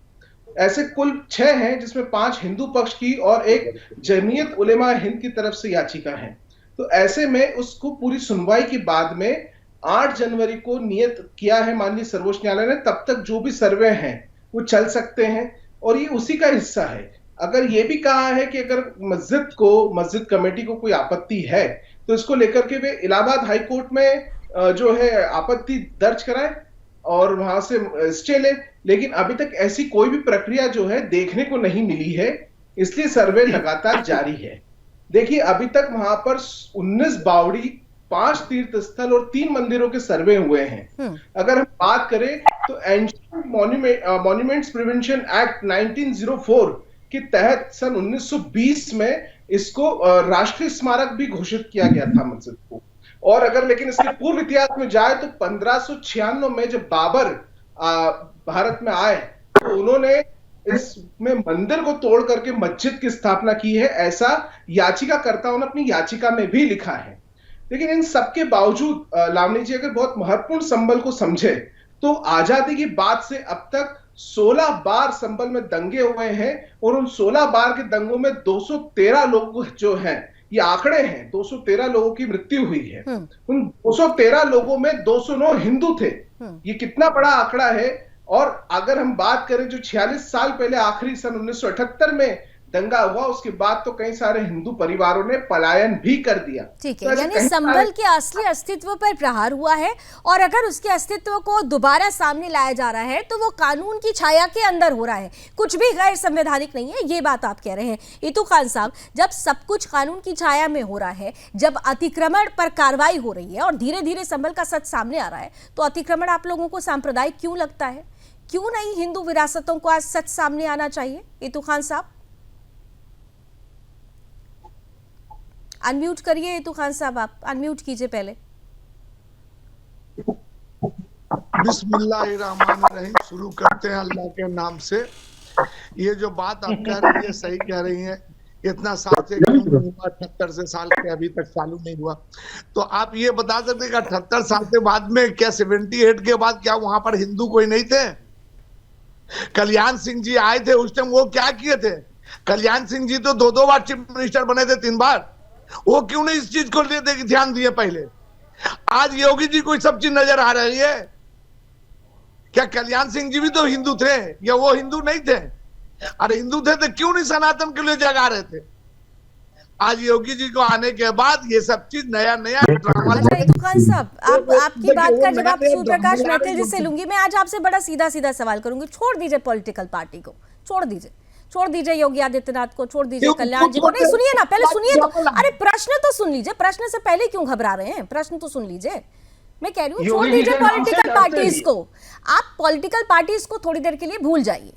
ऐसे कुल 6 हैं, जिसमें 5 हिंदू पक्ष की और एक जमीयत उलेमा हिंद की तरफ से याचिका है। तो ऐसे में उसको पूरी सुनवाई के बाद में 8 जनवरी को नियत किया है माननीय सर्वोच्च न्यायालय ने। तब तक जो भी सर्वे हैं वो चल सकते हैं और ये उसी का हिस्सा है। अगर ये भी कहा है कि अगर मस्जिद कमेटी को कोई आपत्ति है तो इसको लेकर के वे इलाहाबाद हाई कोर्ट में जो है आपत्ति दर्ज कराएं और वहां से स्टे ले। लेकिन अभी तक ऐसी कोई भी प्रक्रिया जो है देखने को नहीं मिली है, इसलिए सर्वे लगातार जारी है। देखिए, अभी तक वहां पर 19 बावड़ी, 5 तीर्थ स्थल और 3 मंदिरों के सर्वे हुए हैं। अगर हम बात करें तो एंशिएंट मॉन्यूमेंट्स प्रिवेंशन एक्ट 1904 के तहत सन 1920 में इसको राष्ट्रीय स्मारक भी घोषित किया गया था मस्जिद को। और अगर लेकिन इसके पूर्व इतिहास में जाए तो 1596 में जब बाबर भारत में आए तो उन्होंने इसमें मंदिर को तोड़ करके मस्जिद की स्थापना की है, ऐसा याचिकाकर्ताओं ने अपनी याचिका में भी लिखा है। लेकिन इन सबके बावजूद लावनी जी अगर बहुत महत्वपूर्ण संबल को समझे तो आजादी की बाद से अब तक 16 बार संबल में दंगे हुए हैं और उन 16 बार के दंगों में 213 लोग जो हैं, ये आंकड़े हैं, 213 लोगों की मृत्यु हुई है। उन 213 लोगों में 209 हिंदू थे। ये कितना बड़ा आंकड़ा है। और अगर हम बात करें जो 46 साल पहले आखिरी सन 1978 में दंगा हुआ, उसके बाद तो कई सारे हिंदू परिवारों ने पलायन भी कर दिया। ठीक है, यानी संबल के असली अस्तित्व पर प्रहार हुआ है और अगर उसके अस्तित्व को दोबारा सामने लाया जा रहा है तो वो कानून की छाया के अंदर हो रहा है, कुछ भी गैर संवैधानिक नहीं है, ये बात आप कह रहे हैं। इतू खान साहब, जब सब कुछ कानून की छाया में हो रहा है, जब अतिक्रमण पर कार्रवाई हो रही है और धीरे धीरे संबल का सच सामने आ रहा है, तो अतिक्रमण आप लोगों को सांप्रदायिक क्यों लगता है? क्यों नहीं हिंदू विरासतों को आज सच सामने आना चाहिए? इतू खान साहब अनम्यूट करिए। इतू खान साहब आप अनम्यूट कीजिए पहले। बिस्मिल्लाहिर्रहमानिर्रहीम, शुरू करते हैं अल्लाह के नाम से। ये जो बात आप कह रही है सही कह रही है। इतना साल से क्यों नहीं हुआ, 78 से साल के अभी तक चालू नहीं हुआ। तो आप ये बता सकते हैं कि 78 साल के बाद में क्या 78 के बाद क्या वहां पर हिंदू कोई नहीं थे? कल्याण सिंह जी आए थे उस टाइम, वो क्या किए थे? कल्याण सिंह जी तो 2 बार चीफ मिनिस्टर बने थे, 3 बार। वो क्यों नहीं इस चीज को ध्यान दिए पहले? आज योगी जी को सब चीज नजर आ रही है। क्या कल्याण सिंह जी भी तो हिंदू थे या वो हिंदू नहीं थे? अरे हिंदू थे तो क्यों नहीं सनातन के लिए जगा रहे थे? आज योगी जी को आने के बाद ये सब चीज नया ड्रामा। अच्छा इतू खान साहब, आपकी बात का जवाब सूर्यप्रकाश मैथिल जी से लूंगी। मैं आज आपसे बड़ा सीधा सवाल करूंगी। छोड़ दीजिए पॉलिटिकल पार्टी को, छोड़ दीजिए योगी आदित्यनाथ को, छोड़ दीजिए कल्याण जी को। नहीं सुनिए ना, पहले सुनिए तो। अरे प्रश्न तो सुन लीजिए, प्रश्न से पहले क्यों घबरा रहे हैं? प्रश्न तो सुन लीजिए। मैं कह रही हूँ छोड़ दीजिए पॉलिटिकल पार्टीज को। आप पॉलिटिकल पार्टीज को थोड़ी देर के लिए भूल जाइए।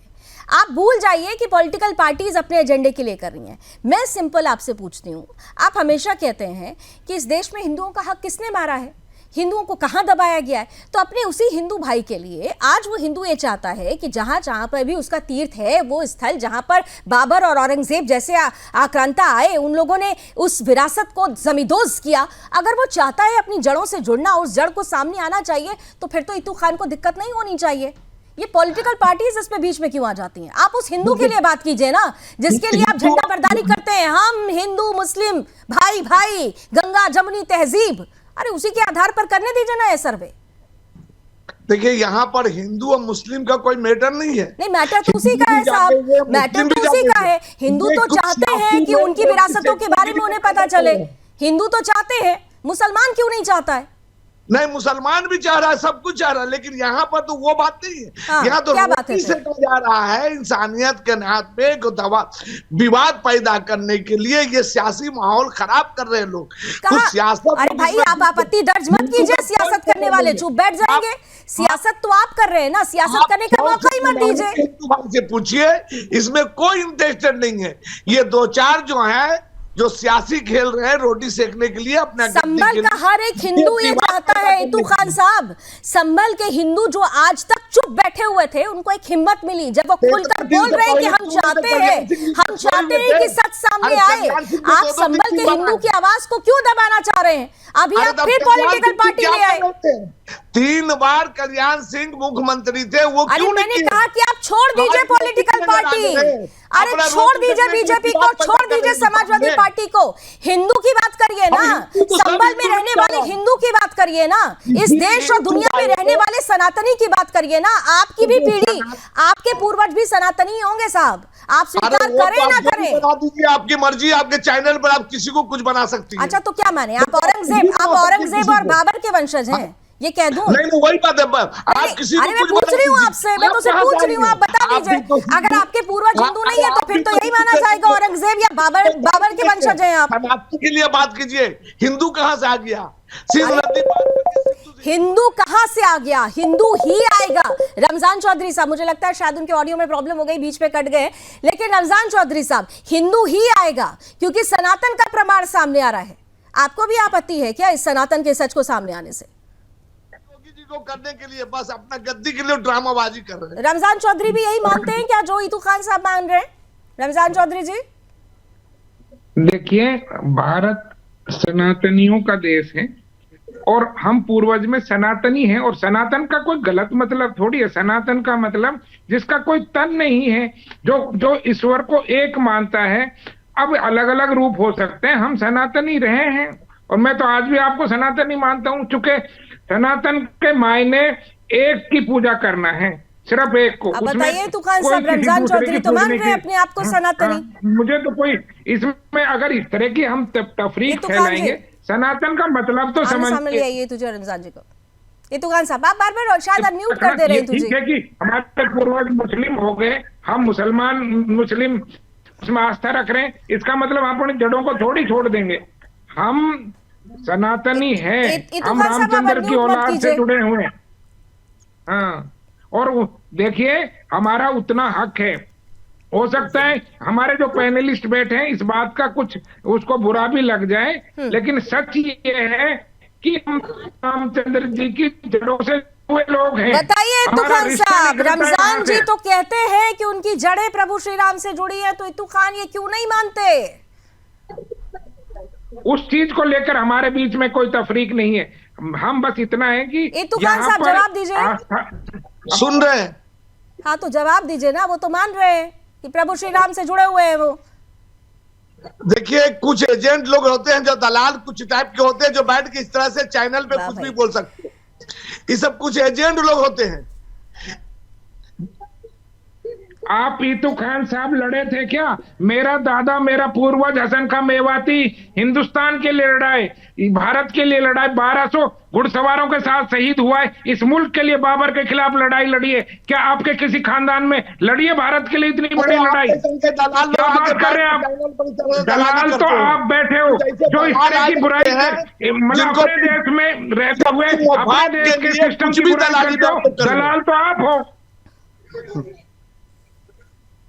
आप भूल जाइए कि पॉलिटिकल पार्टीज अपने एजेंडे के लिए कर रही हैं। मैं सिंपल आपसे पूछती हूँ, आप हमेशा कहते हैं कि इस देश में हिंदुओं का हक किसने मारा है, हिंदुओं को कहां दबाया गया है? तो अपने उसी हिंदू भाई के लिए आज वो हिंदू ये चाहता है कि जहां जहां पर भी उसका तीर्थ है, वो स्थल जहां पर बाबर और औरंगजेब जैसे आक्रांता आए, उन लोगों ने उस विरासत को जमींदोज किया, अगर वो चाहता है अपनी जड़ों से जुड़ना, उस जड़ को सामने आना चाहिए, तो फिर तो इतू खान को दिक्कत नहीं होनी चाहिए। ये पॉलिटिकल पार्टीज इसमें बीच में क्यों आ जाती हैं? आप उस हिंदू के लिए बात कीजिए ना, जिसके लिए आप झंडा बरदारी करते हैं। हम हिंदू मुस्लिम भाई, गंगा जमुनी तहजीब, अरे उसी के आधार पर करने दीजिए ना ये सर्वे। देखिए यहाँ पर हिंदू और मुस्लिम का कोई मैटर नहीं है। नहीं, मैटर तो उसी का है साहब, मैटर तो उसी का है। हिंदू तो चाहते हैं कि उनकी विरासतों के बारे में उन्हें पता चले। हिंदू तो चाहते हैं, मुसलमान क्यों नहीं चाहता है? नहीं, मुसलमान भी चाह रहा है, सब कुछ चाह रहा है, लेकिन यहाँ पर तो वो बात नहीं है। यहाँ तो से कहा जा रहा है इंसानियत के नाम पे विवाद पैदा करने के लिए ये सियासी माहौल खराब कर रहे हैं लोग। तो सियासत, अरे भाई आप आपत्ति दर्ज मत कीजिए, सियासत करने वाले चुप बैठ जाएंगे। सियासत तो आप कर रहे हैं ना, सियासत करने का मौका ही मत दीजिए। से पूछिए, इसमें कोई इंटरेस्टेड नहीं है। ये 2-4 जो है जो सियासी खेल रहे हैं रोटी सेकने के लिए अपना संभल का हर एक हिंदू ये चाहता है इतू खान साहब, संभल के हिंदू जो आज तक चुप बैठे हुए थे उनको एक हिम्मत मिली जब वो खुलकर बोल रहे हैं कि हम चाहते हैं कि सच सामने आए। आप संभल के हिंदू की आवाज को क्यों दबाना चाह रहे हैं? अभी आप फिर पॉलिटिकल पार्टी ले आए। 3 बार कल्याण सिंह मुख्यमंत्री थे, वो क्यों मैंने कहा कि आप छोड़ दीजिए पॉलिटिकल पार्टी, अरे छोड़ दीजिए बीजेपी को, छोड़ दीजिए समाजवादी पार्टी को, हिंदू की बात करिए ना, संभल में रहने वाले हिंदू की बात करिए ना, इस देश और दुनिया में रहने वाले सनातनी की बात करिए ना। आपकी भी पीढ़ी, आपके पूर्वज भी सनातनी होंगे साहब, आप स्वीकार करें ना करें, आपकी मर्जी, आपके चैनल पर आप किसी को कुछ बना सकती हैं। अच्छा तो क्या माने आप औरंगजेब और बाबर के वंशज हैं, ये कह दूं? नहीं वही बात है, आप किसी को मैं पूछ रही हूँ आपसे, मैं तो सिर्फ पूछ रही हूँ, आप बता दीजिए। अगर आपके पूर्वज हिंदू नहीं है तो फिर तो यही माना जाएगा औरंगजेब या बाबर के वंशज हैं आप। के लिए बात कीजिए, हिंदू कहाँ से आ गया? हिंदू कहां से आ गया? हिंदू ही आएगा। रमजान चौधरी साहब, मुझे लगता है शायद उनके ऑडियो में प्रॉब्लम हो गई, बीच में कट गए, लेकिन रमजान चौधरी साहब, हिंदू ही आएगा क्योंकि सनातन का प्रमाण सामने आ रहा है। आपको भी आपत्ति है क्या इस सनातन के सच को सामने आने से? जी को करने के लिए बस अपना गद्दी के लिए ड्रामाबाजी कर रहे हैं। रमजान चौधरी भी यही मानते हैं क्या जो इतू खान साहब मान रहे हैं? रमजान चौधरी जी देखिए, भारत सनातनियों का देश है और हम पूर्वज में सनातनी हैं, और सनातन का कोई गलत मतलब थोड़ी है। सनातन का मतलब जिसका कोई तन नहीं है, जो ईश्वर को एक मानता है। अब अलग अलग रूप हो सकते हैं, हम सनातनी रहे हैं और मैं तो आज भी आपको सनातनी मानता हूं, चूंकि सनातन के मायने एक की पूजा करना है, सिर्फ एक को। अब बताइए तुखान साहब, रमजान चौधरी तो मान रहे हैं अपने आप को सनातनी। मुझे तो कोई इसमें अगर इस तरह की हम तफरीक फैलाएंगे, सनातन का मतलब तो समझ ये तुझे रमजान जी को, ये तुखान साहब आप बार-बार शायद अनम्यूट कर दे रहे हैं तुझे। ठीक है कि हमारे पूर्वज मुस्लिम हो गए, हम मुस्लिम उसमें आस्था रख रहे हैं, इसका मतलब अपनी जड़ों को थोड़ी छोड़ देंगे। हम सनातनी है, हम रामचंद्र की औलाद से जुड़े हुए हैं। हाँ, और देखिए हमारा उतना हक है। हो सकता है हमारे जो पैनलिस्ट बैठे हैं इस बात का कुछ उसको बुरा भी लग जाए, लेकिन सच ये है कि हम रामचंद्र जी की जड़ों से हुए लोग हैं। बताइए तुखान साहब, रमजान जी तो कहते हैं कि उनकी जड़ें प्रभु श्री राम से जुड़ी है, तो इतू खान ये क्यों नहीं मानते? उस चीज को लेकर हमारे बीच में कोई तफरीक नहीं है। हम बस इतना है कि तुखान साहब जवाब दीजिए। सुन रहे हैं? हाँ तो जवाब दीजिए ना, वो तो मान रहे हैं कि प्रभु श्री राम से जुड़े हुए हैं वो। देखिए, कुछ एजेंट लोग होते हैं जो दलाल कुछ टाइप के होते हैं, जो बैठ के इस तरह से चैनल पे कुछ भी बोल सकते हैं। ये सब कुछ एजेंट लोग होते हैं। आप इतू खान साहब लड़े थे क्या? मेरा दादा, मेरा पूर्वज हसन खां मेवाती हिंदुस्तान के लिए लड़ाए, भारत के लिए लड़ाई, 1200 घुड़सवारों के साथ शहीद हुआ है। इस मुल्क के लिए बाबर के खिलाफ लड़ाई लड़ी है। क्या आपके किसी खानदान में लड़ी है भारत के लिए इतनी बड़ी लड़ाई? क्या बात कर रहे हैं आप? दलाल तो आप बैठे हो जो इस तरह की बुराई है, मतलब अपने देश में रहते हुए अपने देश के सिस्टम की बुराई करते हो, दलाल तो आप हो।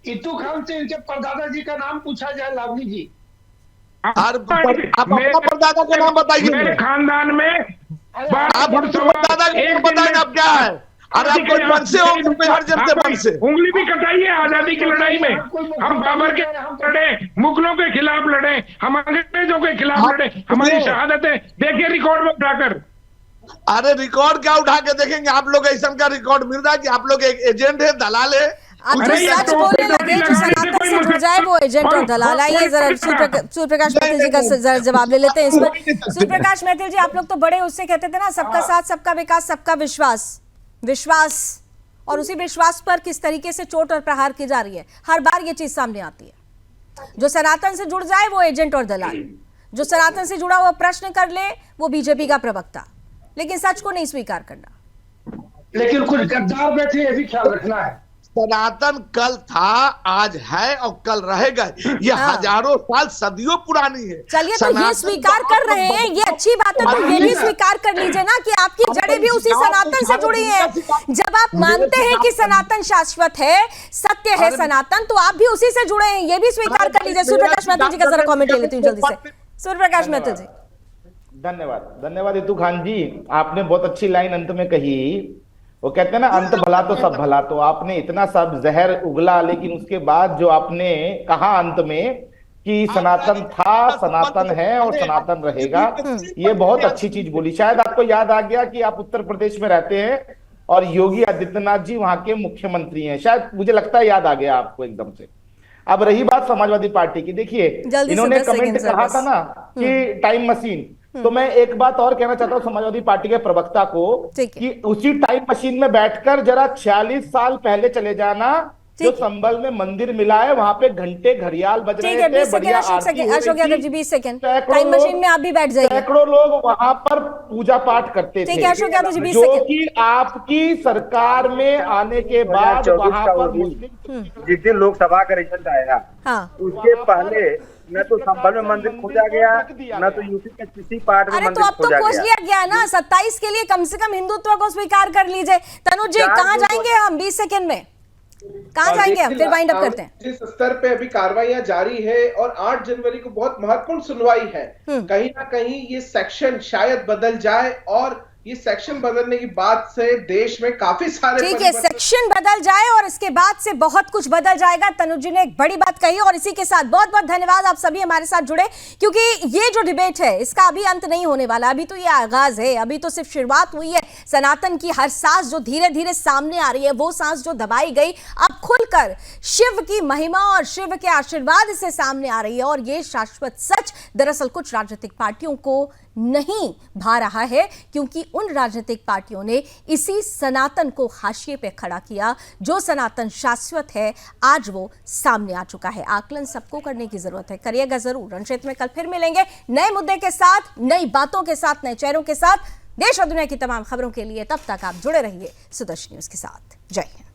इतू खान से इनके परदादा जी का नाम पूछा जाए, लावनी जी। आप अपना परदादा का नाम बताइए। मेरे खानदान में आप परदादा का नाम बताएं, आप क्या है? अरे आप कोई वंश से हो, कोई हर जन से वंश से। उंगली भी कटाई है आजादी की लड़ाई में। हम बाबर के लड़े, मुगलों के खिलाफ लड़े, हम अंग्रेजों के खिलाफ लड़े, हमारी शहादतें देखिए रिकॉर्ड में उठाकर। अरे रिकॉर्ड क्या उठा के देखेंगे? आप लोग ऐसा का रिकॉर्ड मिल रहा है कि आप लोग एक एजेंट है, दलाल है। अब जो सच बोलने लगे, जो सनातन से जुड़ जाए वो एजेंट और दलाल। आइए जरा सूर्य प्रकाश मैथिल जी का जरा जवाब ले लेते हैं इस पर। सूर्य प्रकाश मैथिल जी, आप लोग तो बड़े उससे कहते थे ना, सबका साथ, सबका विकास, सबका विश्वास, और उसी विश्वास पर किस तरीके से चोट और प्रहार की जा रही है। हर बार ये चीज सामने आती है। जो सनातन से जुड़ जाए वो एजेंट और दलाल, जो सनातन से जुड़ा हुआ प्रश्न कर ले वो बीजेपी का प्रवक्ता, लेकिन सच को नहीं स्वीकार करना। लेकिन कुछ गद्दार बैठे, ये भी ख्याल रखना है। सनातन कल था, आज है और कल रहेगा। ये हजारों साल सदियों पुरानी है। चलिए, तो ये स्वीकार कर रहे हैं, ये अच्छी बात है, तो ये भी स्वीकार कर लीजिए ना कि आपकी जड़ें भी उसी सनातन से जुड़ी हैं। जब आप मानते हैं कि सनातन शाश्वत है, सत्य है सनातन, तो आप भी उसी से जुड़े हैं, ये भी स्वीकार कर लीजिए। सूर्य प्रकाश महतो जी का जरा कमेंट ले लेती हूँ जल्दी से। सूर्य प्रकाश महतो जी। धन्यवाद रितु खान जी, आपने बहुत अच्छी लाइन अंत में कही। वो कहते हैं ना, अंत भला तो सब भला। तो आपने इतना सब जहर उगला, लेकिन उसके बाद जो आपने कहा अंत में कि सनातन था, सनातन है और सनातन रहेगा, ये बहुत अच्छी चीज बोली। शायद आपको याद आ गया कि आप उत्तर प्रदेश में रहते हैं और योगी आदित्यनाथ जी वहां के मुख्यमंत्री हैं। शायद मुझे लगता है याद आ गया आपको एकदम से। अब रही बात समाजवादी पार्टी की, देखिए इन्होंने कमेंट कहा था ना कि टाइम मशीन, तो मैं एक बात और कहना चाहता हूं समाजवादी पार्टी के प्रवक्ता को कि उसी टाइम मशीन में बैठकर जरा 46 साल पहले चले जाना, जो संभल में मंदिर मिला है वहां पे घंटे घड़ियाल बज रहे थे, बढ़िया Ashok Yadav ji 20 second time machine में आप भी बैठ जाइए। सैकड़ों लोग वहां पर पूजा पाठ करते थे, अशोक यादव जी 20 जो कि आपकी सरकार में आने के बाद वहां पर मुस्लिम, जिस दिन लोकसभा का रिजल्ट आया उसके पहले न तो संभल में मंदिर खोजा गया, न तो यूपी के किसी पार्ट में मंदिर खोजा गया। तो खोज लिया गया ना 27 के लिए, कम से कम हिंदुत्व को स्वीकार कर लीजिए। तनुज जी कहाँ जाएंगे हम 20 सेकंड में, कहाँ जाएंगे हम, फिर वाइंड अप करते हैं। जिस स्तर पे अभी कार्रवाइयां जारी है और 8 जनवरी को बहुत महत्वपूर्ण सुनवाई है, कहीं ना कहीं ये सेक्शन शायद बदल जाए और ये सेक्शन बदलने की बात से देश में काफी सारे, ठीक है, सेक्शन बदल जाए और इसके बाद से बहुत कुछ बदल जाएगा। तनुज जी ने एक बड़ी बात कही और इसी के साथ बहुत बहुत धन्यवाद आप सभी हमारे साथ जुड़े, क्योंकि ये जो डिबेट है इसका अभी अंत नहीं होने वाला, अभी तो ये आगाज है, अभी तो सिर्फ शुरुआत हुई है। सनातन की हर सांस जो धीरे धीरे सामने आ रही है, वो सांस जो दबाई गई अब खुलकर शिव की महिमा और शिव के आशीर्वाद से सामने आ रही है। और ये शाश्वत सच दरअसल कुछ राजनीतिक पार्टियों को नहीं भा रहा है, क्योंकि उन राजनीतिक पार्टियों ने इसी सनातन को हाशिए पे खड़ा किया। जो सनातन शाश्वत है आज वो सामने आ चुका है। आकलन सबको करने की जरूरत है, करिएगा जरूर। रणक्षेत्र में कल फिर मिलेंगे नए मुद्दे के साथ, नई बातों के साथ, नए चेहरों के साथ। देश और दुनिया की तमाम खबरों के लिए तब तक आप जुड़े रहिए सुदर्शन न्यूज के साथ। जय हिंद।